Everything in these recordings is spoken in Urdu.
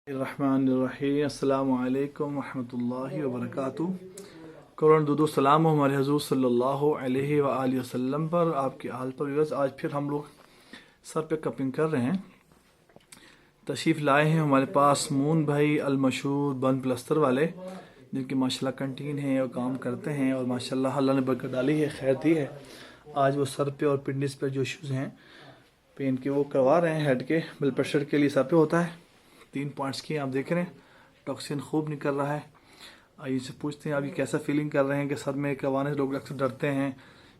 الرحمن الرحیم السلام علیکم ورحمۃ اللہ وبرکاتہ۔ قرآن درود و سلام ہو ہمارے حضور صلی اللہ علیہ وآلہ وسلم پر، آپ کی آل پر۔ ویورز، آج پھر ہم لوگ سر پہ کپنگ کر رہے ہیں۔ تشریف لائے ہیں ہمارے پاس مون بھائی المشہور بند پلستر والے، جن کی ماشاءاللہ کنٹین ہے اور کام کرتے ہیں، اور ماشاءاللہ اللہ نے برکت ڈالی ہے، خیر دی ہے۔ آج وہ سر پہ اور پنڈس پہ جو ایشوز ہیں پین کے وہ کروا رہے ہیں۔ ہیڈ کے بلڈ پریشر کے لیے سر پہ ہوتا ہے، 3 پوائنٹس کی آپ دیکھ رہے ہیں، ٹاکسین خوب نکل رہا ہے۔ آئیے سے پوچھتے ہیں آپ یہ کیسا فیلنگ کر رہے ہیں کہ سر میں کروانے سے لوگ اکثر ڈرتے ہیں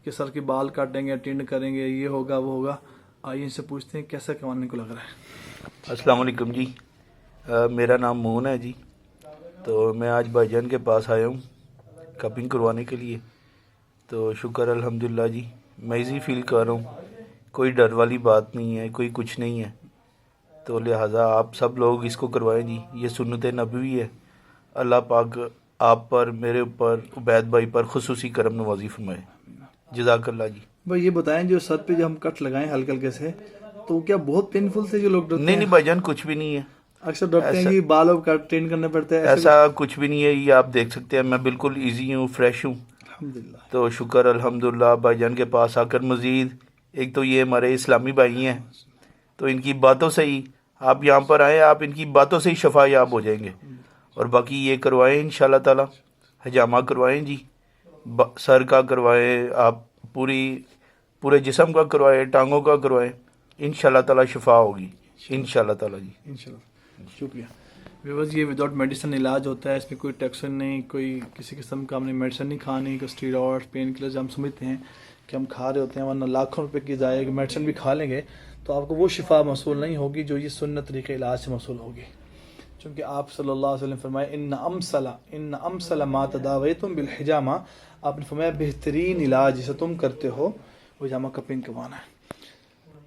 کہ سر کے بال کاٹیں گے، ٹینڈ کریں گے، یہ ہوگا وہ ہوگا۔ آئیے ان سے پوچھتے ہیں کیسا کروانے کو لگ رہا ہے۔ السلام علیکم جی، میرا نام مون ہے جی۔ تو میں آج بھائی جان کے پاس آیا ہوں کپنگ کروانے کے لیے۔ تو شکر الحمدللہ جی، میں ایزی فیل کر رہا ہوں، کوئی ڈر والی بات نہیں ہے، کوئی کچھ نہیں ہے۔ تو لہٰذا آپ سب لوگ اس کو کروائیں جی، یہ سنت نبوی ہے۔ اللہ پاک آپ پر، میرے اوپر، عبید بھائی پر خصوصی کرم نوازی فرمائے۔ جزاک اللہ جی۔ بھائی یہ بتائیں، جو سر پہ جو ہم کٹ لگائیں ہلکے ہلکے سے، تو کیا بہت پینفل سے جو لوگ ڈرتے ہیں؟ نہیں بھائی جان، کچھ بھی نہیں ہے۔ اکثر ڈرتے ہیں کہ بالوں کا ٹرین کرنا پڑتا ہے، ایسا کچھ بھی نہیں ہے، یہ آپ دیکھ سکتے ہیں، میں بالکل ایزی ہوں، فریش ہوں الحمدللہ۔ تو شکر الحمدللہ۔ بھائی جان کے پاس آ کر مزید ایک تو یہ ہمارے اسلامی بھائی ہیں، تو ان کی باتوں سے ہی آپ یہاں پر آئیں، آپ ان کی باتوں سے ہی شفا یاب ہو جائیں گے۔ اور باقی یہ کروائیں انشاءاللہ تعالی، حجامہ کروائیں جی، سر کا کروائیں، آپ پورے جسم کا کروائیں، ٹانگوں کا کروائیں، انشاءاللہ تعالی شفا ہوگی انشاءاللہ تعالی جی، انشاءاللہ۔ شکریہ۔ ویورز، یہ وداؤٹ میڈیسن علاج ہوتا ہے، اس میں کوئی ٹیکسن نہیں، کوئی کسی قسم کا ہم نے میڈیسن نہیں کھانی، کوئی اسٹیرائڈ پین کلرز ہم سمجھتے ہیں کہ ہم کھا رہے ہوتے ہیں، ورنہ لاکھوں روپے کی ضائع کہ میڈیسن بھی کھا لیں گے تو آپ کو وہ شفا موصول نہیں ہوگی جو یہ سنت طریقے علاج سے موصول ہوگی۔ چونکہ آپ صلی اللہ علیہ وسلم فرمائے ان امثل ما تداویتم بالحجامہ، آپ نے فرمایا بہترین علاج جسے تم کرتے ہو وہ حجامہ کپنگ کروانا ہے۔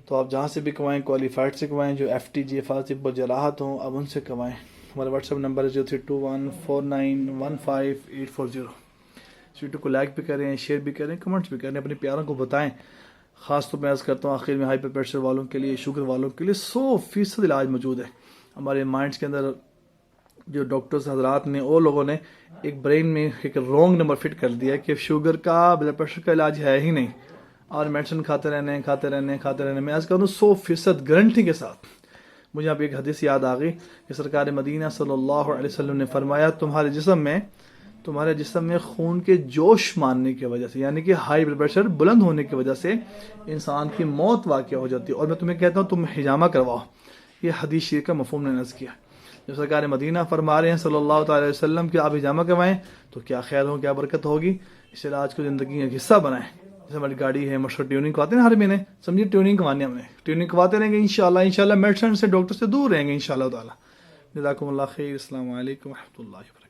تو آپ جہاں سے بھی کروائیں، کوالیفائڈ سے کروائیں، جو FTG طب و جراحت ہوں اب ان سے کروائیں۔ ہمارا واٹس ایپ نمبر ہے 0321491580۔ ویڈیو کو لائک بھی کریں، شیئر بھی کریں، کمنٹس بھی کریں، اپنے پیاروں کو بتائیں۔ خاص طور پہ عرض کرتا ہوں آخر میں، ہائی بلڈ پریشر والوں کے لیے، شوگر والوں کے لیے 100% علاج موجود ہے۔ ہمارے مائنڈس کے اندر جو ڈاکٹرز حضرات نے اور لوگوں نے ایک برین میں ایک رانگ نمبر فٹ کر دیا کہ شوگر کا، بلڈ پریشر کا علاج ہے ہی نہیں، اور میڈیسن کھاتے رہنے۔ میں عرض کروں 100% گارنٹی کے ساتھ مجھے اب ایک حدیث یاد آ گئی کہ سرکار مدینہ صلی اللہ علیہ وسلم نے فرمایا تمہارے جسم میں خون کے جوش ماننے کی وجہ سے، یعنی کہ ہائی بلڈ پریشر بلند ہونے کی وجہ سے انسان کی موت واقع ہو جاتی ہے، اور میں تمہیں کہتا ہوں تم حجامہ کرواؤ۔ یہ حدیث شریف کا مفہوم نے نقل کیا۔ جب سرکار مدینہ فرما رہے ہیں صلی اللہ تعالی وسلم کہ آپ حجامہ کروائیں تو کیا خیر ہو، کیا برکت ہوگی۔ اس علاج کو زندگی کا حصہ بنائیں۔ جیسے ہماری گاڑی ہے، مشہور ٹیوننگ کرواتے ہیں ہر مہینے، سمجھیے ٹیوننگ کروانی ہم نے، ٹیوننگ کرواتے رہیں گے انشاءاللہ میڈیسن سے، ڈاکٹر سے دور رہیں گے انشاءاللہ تعالی۔ جزاکم اللہ خیر۔ السلام علیکم ورحمۃ اللہ وبرکاتہ۔